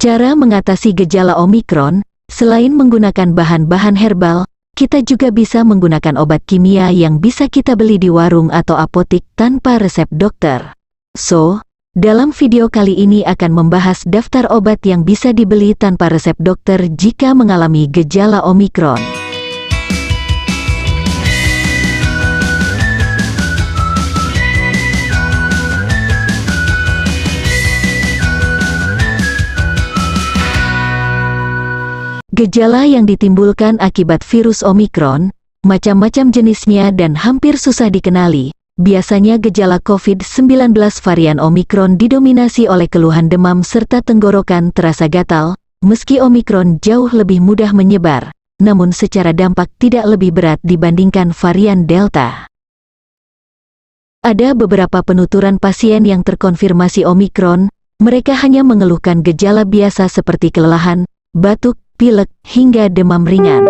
Cara mengatasi gejala Omikron, selain menggunakan bahan-bahan herbal, kita juga bisa menggunakan obat kimia yang bisa kita beli di warung atau apotik tanpa resep dokter. So, dalam video kali ini akan membahas daftar obat yang bisa dibeli tanpa resep dokter jika mengalami gejala Omikron. Gejala yang ditimbulkan akibat virus Omikron, macam-macam jenisnya dan hampir susah dikenali. Biasanya gejala COVID-19 varian Omikron didominasi oleh keluhan demam serta tenggorokan terasa gatal, meski Omikron jauh lebih mudah menyebar, namun secara dampak tidak lebih berat dibandingkan varian Delta. Ada beberapa penuturan pasien yang terkonfirmasi Omikron, mereka hanya mengeluhkan gejala biasa seperti kelelahan, batuk, pilek, hingga demam ringan.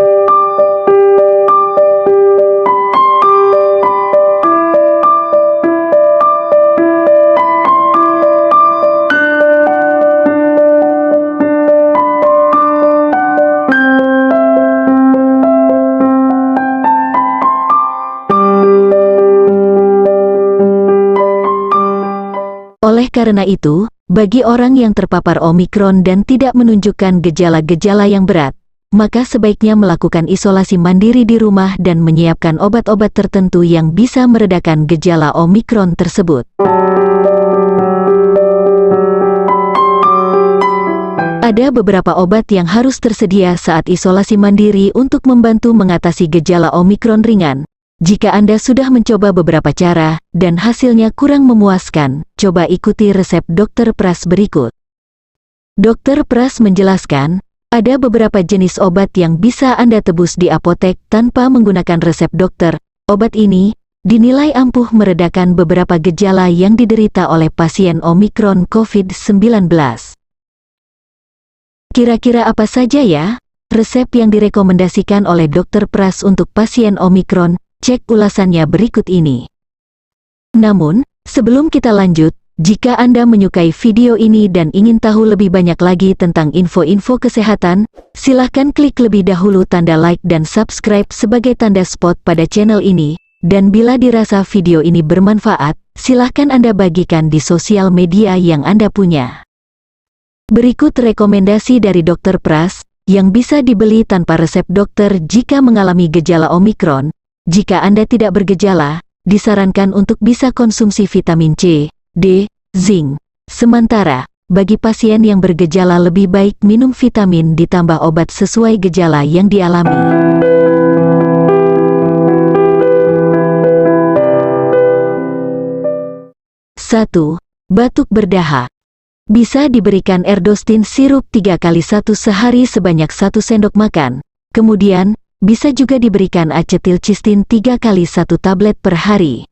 Oleh karena itu, bagi orang yang terpapar Omikron dan tidak menunjukkan gejala-gejala yang berat, maka sebaiknya melakukan isolasi mandiri di rumah dan menyiapkan obat-obat tertentu yang bisa meredakan gejala Omikron tersebut. Ada beberapa obat yang harus tersedia saat isolasi mandiri untuk membantu mengatasi gejala Omikron ringan. Jika Anda sudah mencoba beberapa cara, dan hasilnya kurang memuaskan, coba ikuti resep Dr. Pras berikut. Dr. Pras menjelaskan, ada beberapa jenis obat yang bisa Anda tebus di apotek tanpa menggunakan resep dokter. Obat ini dinilai ampuh meredakan beberapa gejala yang diderita oleh pasien Omikron COVID-19. Kira-kira apa saja ya resep yang direkomendasikan oleh Dr. Pras untuk pasien Omikron? Cek ulasannya berikut ini. Namun, sebelum kita lanjut, jika Anda menyukai video ini dan ingin tahu lebih banyak lagi tentang info-info kesehatan, silahkan klik lebih dahulu tanda like dan subscribe sebagai tanda support pada channel ini, dan bila dirasa video ini bermanfaat, silahkan Anda bagikan di sosial media yang Anda punya. Berikut rekomendasi dari Dr. Pras, yang bisa dibeli tanpa resep dokter jika mengalami gejala Omikron. Jika Anda tidak bergejala, disarankan untuk bisa konsumsi vitamin C, D, zinc. Sementara, bagi pasien yang bergejala lebih baik minum vitamin ditambah obat sesuai gejala yang dialami. Satu, batuk berdahak. Bisa diberikan Erdostin sirup 3x1 sehari sebanyak 1 sendok makan. Kemudian, bisa juga diberikan acetilcistin 3x1 tablet per hari.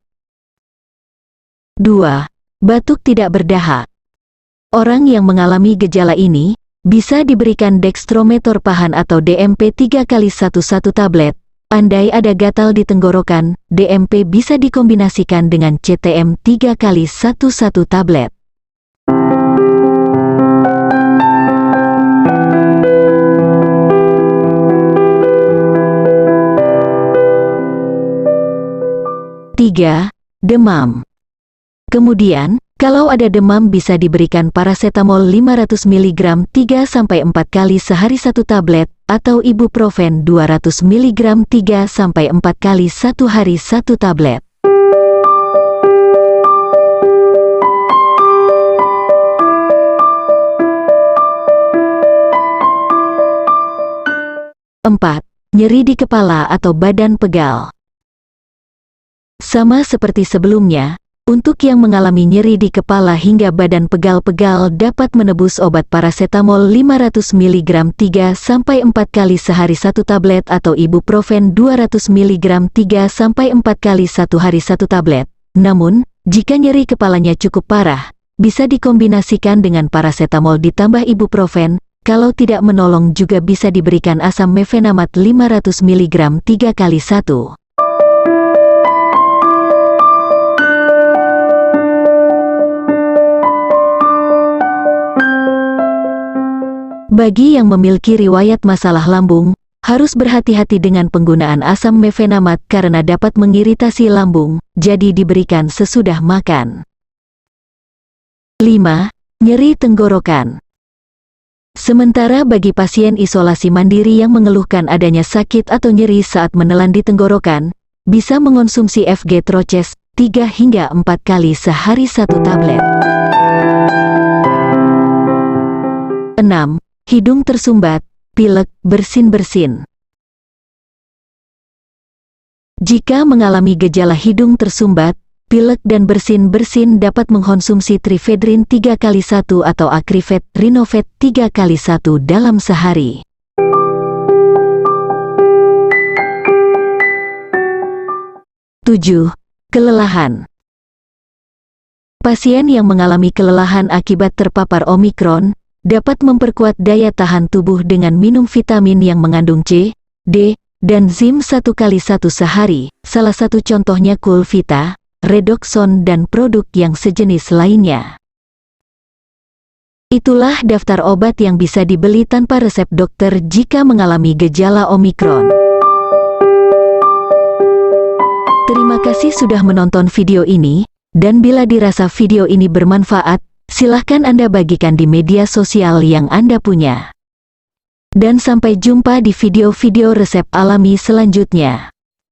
2. Batuk tidak berdahak. Orang yang mengalami gejala ini, bisa diberikan dextrometorphan atau DMP 3x1 tablet. Andai ada gatal di tenggorokan, DMP bisa dikombinasikan dengan CTM 3x1 tablet. 3. Demam. Kemudian, kalau ada demam bisa diberikan paracetamol 500 mg 3-4 kali sehari 1 tablet, atau ibuprofen 200 mg 3-4 kali 1 hari 1 tablet. Empat. Nyeri di kepala atau badan pegal. Sama seperti sebelumnya, untuk yang mengalami nyeri di kepala hingga badan pegal-pegal dapat menebus obat paracetamol 500 mg 3-4 kali sehari 1 tablet atau ibuprofen 200 mg 3-4 kali 1 hari 1 tablet. Namun, jika nyeri kepalanya cukup parah, bisa dikombinasikan dengan paracetamol ditambah ibuprofen. Kalau tidak menolong juga bisa diberikan asam mefenamat 500 mg 3x1. 4. Bagi yang memiliki riwayat masalah lambung, harus berhati-hati dengan penggunaan asam mefenamat karena dapat mengiritasi lambung, jadi diberikan sesudah makan. 5. Nyeri tenggorokan. Sementara bagi pasien isolasi mandiri yang mengeluhkan adanya sakit atau nyeri saat menelan di tenggorokan, bisa mengonsumsi FG Troches 3 hingga 4 kali sehari 1 tablet. 6. Hidung tersumbat, pilek, bersin-bersin. Jika mengalami gejala hidung tersumbat, pilek dan bersin-bersin dapat mengkonsumsi Trifedrin 3 kali 1 atau Acrivet Rinovet 3 kali 1 dalam sehari. 7. Kelelahan. Pasien yang mengalami kelelahan akibat terpapar Omikron, dapat memperkuat daya tahan tubuh dengan minum vitamin yang mengandung C, D, dan Zim 1 kali 1 sehari, salah satu contohnya Coolvita, Redoxon dan produk yang sejenis lainnya. Itulah daftar obat yang bisa dibeli tanpa resep dokter jika mengalami gejala Omikron. Terima kasih sudah menonton video ini, dan bila dirasa video ini bermanfaat, silahkan Anda bagikan di media sosial yang Anda punya. Dan sampai jumpa di video-video resep alami selanjutnya.